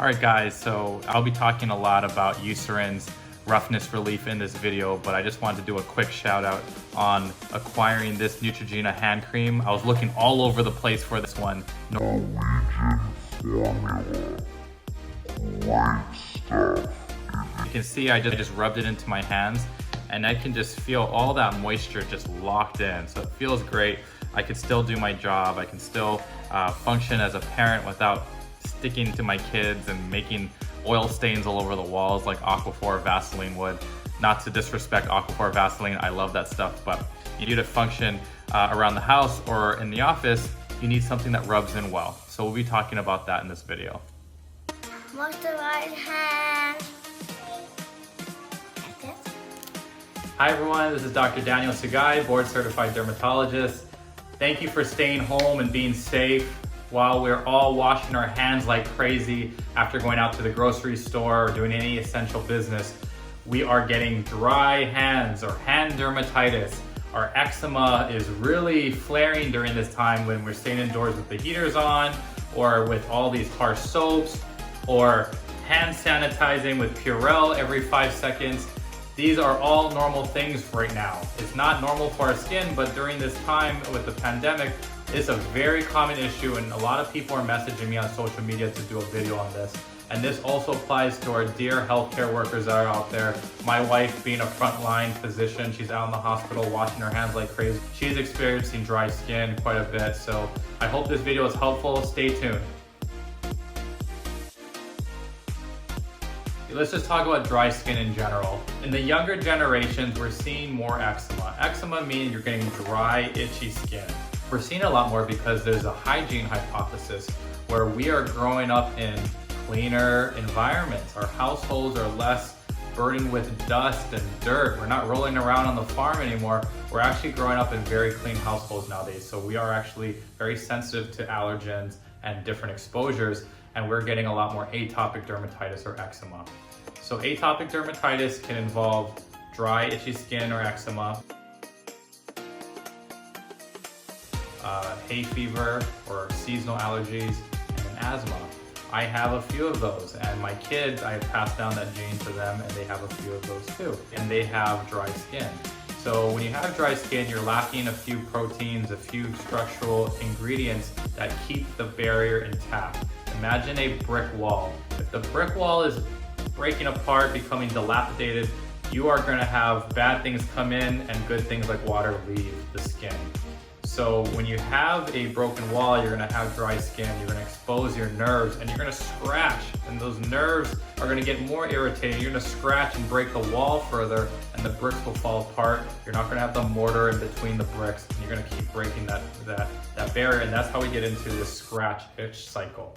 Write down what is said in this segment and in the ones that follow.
Alright guys, so I'll be talking a lot about Eucerin's roughness relief in this video, but I just wanted to do a quick shout out on acquiring this Neutrogena hand cream. I was looking all over the place for this one. You can see I just rubbed it into my hands and I can just feel all that moisture just locked in. So it feels great. I can still do my job. I can still function as a parent without sticking to my kids and making oil stains all over the walls like Aquaphor Vaseline would. Not to disrespect Aquaphor Vaseline, I love that stuff, but you need to function around the house or in the office, you need something that rubs in well. So we'll be talking about that in this video. Moisturize hands. Hi everyone, this is Dr. Daniel Sugai, board certified dermatologist. Thank you for staying home and being safe while we're all washing our hands like crazy after going out to the grocery store or doing any essential business. We are getting dry hands or hand dermatitis. Our eczema is really flaring during this time when we're staying indoors with the heaters on, or with all these harsh soaps, or hand sanitizing with Purell every 5 seconds. These are all normal things right now. It's not normal for our skin, but during this time with the pandemic, it's a very common issue, and a lot of people are messaging me on social media to do a video on this. And this also applies to our dear healthcare workers that are out there. My wife being a frontline physician, she's out in the hospital washing her hands like crazy. She's experiencing dry skin quite a bit, so I hope this video is helpful. Stay tuned. Let's just talk about dry skin in general. In the younger generations, we're seeing more eczema. Eczema means you're getting dry, itchy skin. We're seeing a lot more because there's a hygiene hypothesis where we are growing up in cleaner environments. Our households are less burdened with dust and dirt. We're not rolling around on the farm anymore. We're actually growing up in very clean households nowadays. So we are actually very sensitive to allergens and different exposures, and we're getting a lot more atopic dermatitis or eczema. So atopic dermatitis can involve dry, itchy skin or eczema, hay fever or seasonal allergies, and asthma. I have a few of those, and my kids, I have passed down that gene to them, and they have a few of those too. And they have dry skin. So when you have dry skin, you're lacking a few proteins, a few structural ingredients that keep the barrier intact. Imagine a brick wall. If the brick wall is breaking apart, becoming dilapidated, you are going to have bad things come in and good things like water leave the skin. So when you have a broken wall, you're going to have dry skin, you're going to expose your nerves, and you're going to scratch, and those nerves are going to get more irritated. You're going to scratch and break the wall further, and the bricks will fall apart. You're not going to have the mortar in between the bricks, and you're going to keep breaking that barrier, and that's how we get into this scratch itch cycle.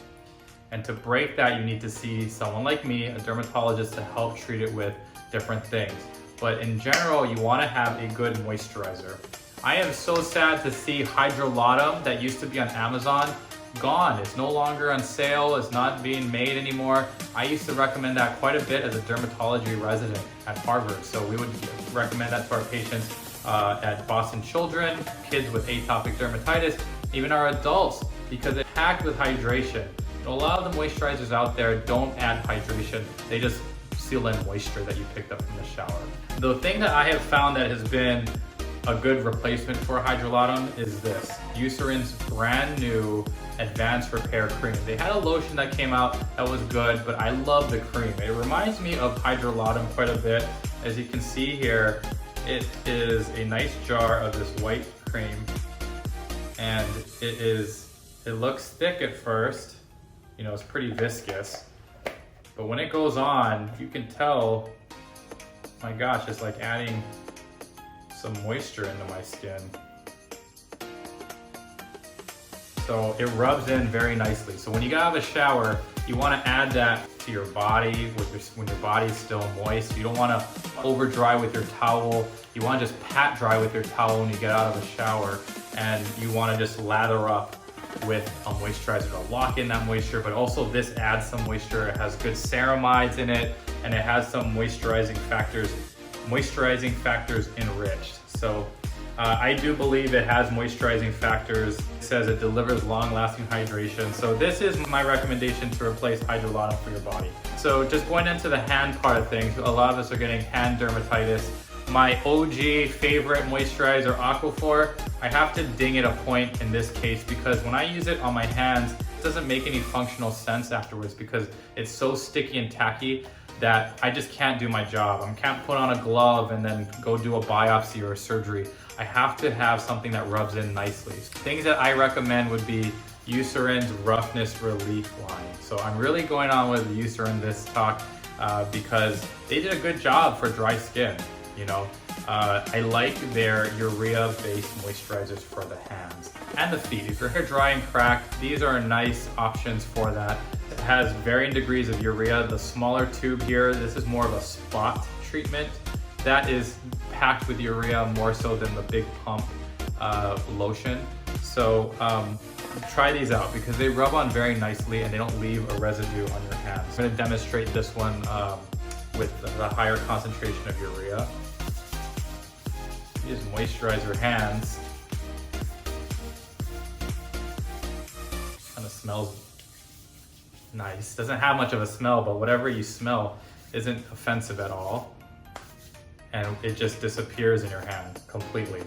And to break that, you need to see someone like me, a dermatologist, to help treat it with different things. But in general, you want to have a good moisturizer. I am so sad to see Hydrolatum that used to be on Amazon gone. It's no longer on sale. It's not being made anymore. I used to recommend that quite a bit as a dermatology resident at Harvard. So we would recommend that to our patients at Boston Children, kids with atopic dermatitis, even our adults, because it's packed with hydration. A lot of the moisturizers out there don't add hydration. They just seal in moisture that you picked up from the shower. The thing that I have found that has been a good replacement for Hydrolatum is this, Eucerin's brand new Advanced Repair Cream. They had a lotion that came out that was good, but I love the cream. It reminds me of Hydrolatum quite a bit. As you can see here, it is a nice jar of this white cream, and it looks thick at first. You know, it's pretty viscous, but when it goes on, you can tell, my gosh, it's like adding some moisture into my skin. So it rubs in very nicely. So when you get out of the shower, you want to add that to your body when your body is still moist. You don't want to over dry with your towel. You want to just pat dry with your towel when you get out of the shower, and you want to just lather up with a moisturizer to lock in that moisture, but also this adds some moisture. It has good ceramides in it, and it has some moisturizing factors enriched. So I do believe it has moisturizing factors. It says it delivers long-lasting hydration. So this is my recommendation to replace hydrolatum for your body. So just going into the hand part of things, a lot of us are getting hand dermatitis. My OG favorite moisturizer, Aquaphor, I have to ding it a point in this case because when I use it on my hands, it doesn't make any functional sense afterwards because it's so sticky and tacky that I just can't do my job. I can't put on a glove and then go do a biopsy or a surgery. I have to have something that rubs in nicely. Things that I recommend would be Eucerin's Roughness Relief line. So I'm really going on with Eucerin this talk because they did a good job for dry skin. You know, I like their urea-based moisturizers for the hands and the feet. If your hair dry and cracked, these are nice options for that. It has varying degrees of urea. The smaller tube here, this is more of a spot treatment. That is packed with urea more so than the big pump lotion. So try these out because they rub on very nicely and they don't leave a residue on your hands. I'm going to demonstrate this one with the higher concentration of urea. You just moisturize your hands. Kind of smells nice. Doesn't have much of a smell, but whatever you smell isn't offensive at all. And it just disappears in your hand completely.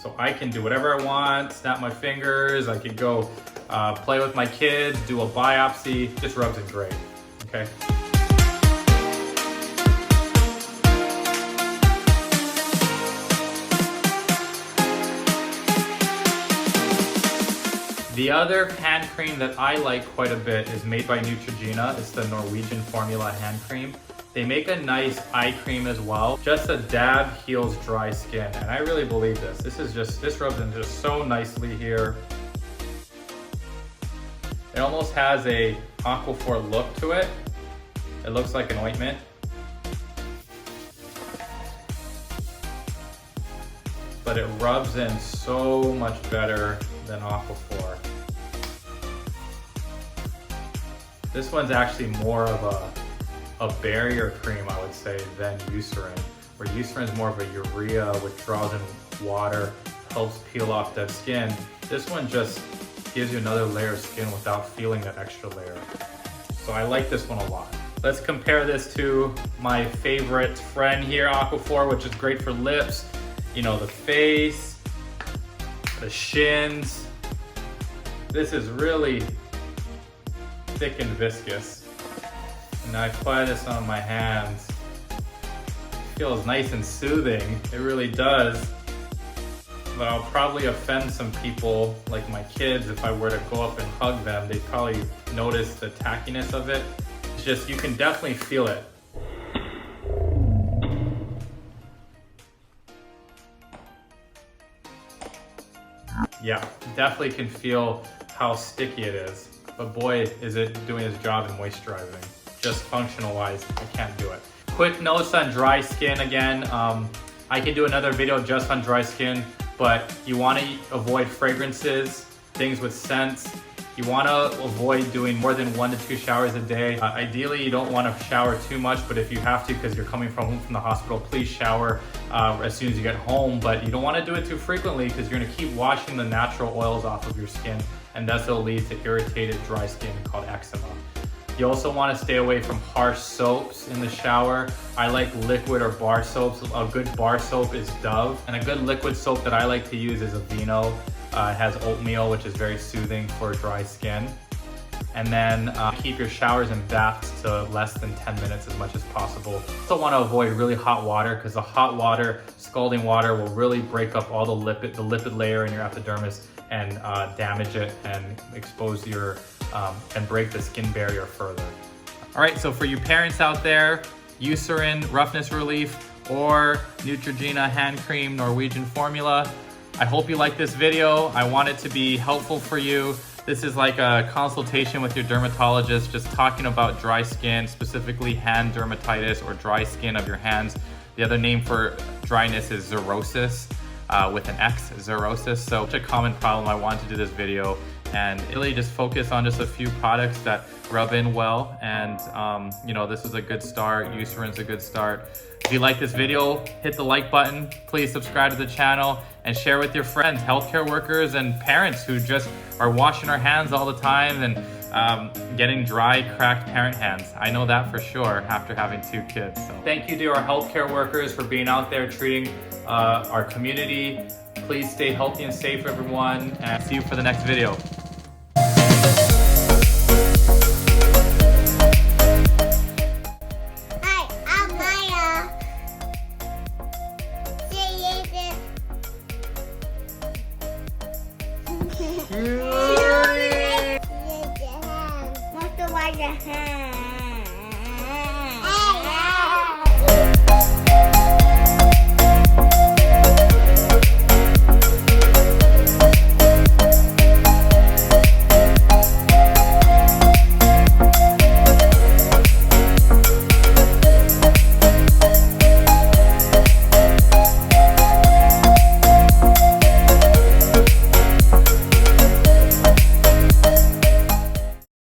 So I can do whatever I want, snap my fingers, I could go play with my kids, do a biopsy, just rubs in great, okay? The other hand cream that I like quite a bit is made by Neutrogena. It's the Norwegian formula hand cream. They make a nice eye cream as well. Just a dab heals dry skin, and I really believe this. This rubs in just so nicely here. It almost has a Aquaphor look to it. It looks like an ointment. But it rubs in so much better than Aquaphor. This one's actually more of a barrier cream, I would say, than Eucerin. Where Eucerin is more of a urea, which draws in water, helps peel off dead skin. This one just gives you another layer of skin without feeling that extra layer. So I like this one a lot. Let's compare this to my favorite friend here, Aquaphor, which is great for lips, you know, the face, the shins. This is really thick and viscous. And I apply this on my hands. It feels nice and soothing. It really does. But I'll probably offend some people, like my kids, if I were to go up and hug them. They'd probably notice the tackiness of it. It's just, you can definitely feel it. Yeah, definitely can feel how sticky it is. But boy, is it doing its job in moisturizing. Just functional wise, I can't do it. Quick notes on dry skin again. I can do another video just on dry skin, but you want to avoid fragrances, things with scents. You want to avoid doing more than 1 to 2 showers a day. Ideally, you don't want to shower too much, but if you have to because you're coming home from the hospital, please shower as soon as you get home. But you don't want to do it too frequently because you're going to keep washing the natural oils off of your skin, and that's will lead to irritated dry skin called eczema. You also want to stay away from harsh soaps in the shower. I like liquid or bar soaps. A good bar soap is Dove, and a good liquid soap that I like to use is Aveeno. It has oatmeal, which is very soothing for dry skin. And then keep your showers and baths to less than 10 minutes as much as possible. Also want to avoid really hot water because the hot water, scalding water, will really break up all the lipid layer in your epidermis and damage it and expose your and break the skin barrier further. All right, so for you parents out there, Eucerin Roughness Relief or Neutrogena Hand Cream Norwegian Formula. I hope you like this video. I want it to be helpful for you. This is like a consultation with your dermatologist, just talking about dry skin, specifically hand dermatitis or dry skin of your hands. The other name for dryness is xerosis, with an X, xerosis. So it's a common problem. I wanted to do this video and really just focus on just a few products that rub in well. And you know, this is a good start. Eucerin's a good start. If you like this video, hit the like button. Please subscribe to the channel and share with your friends, healthcare workers and parents who just are washing our hands all the time and getting dry, cracked parent hands. I know that for sure after having 2 kids. So thank you to our healthcare workers for being out there treating our community. Please stay healthy and safe, everyone, and see you for the next video. Hi, I'm Maya. Moisturize your hands.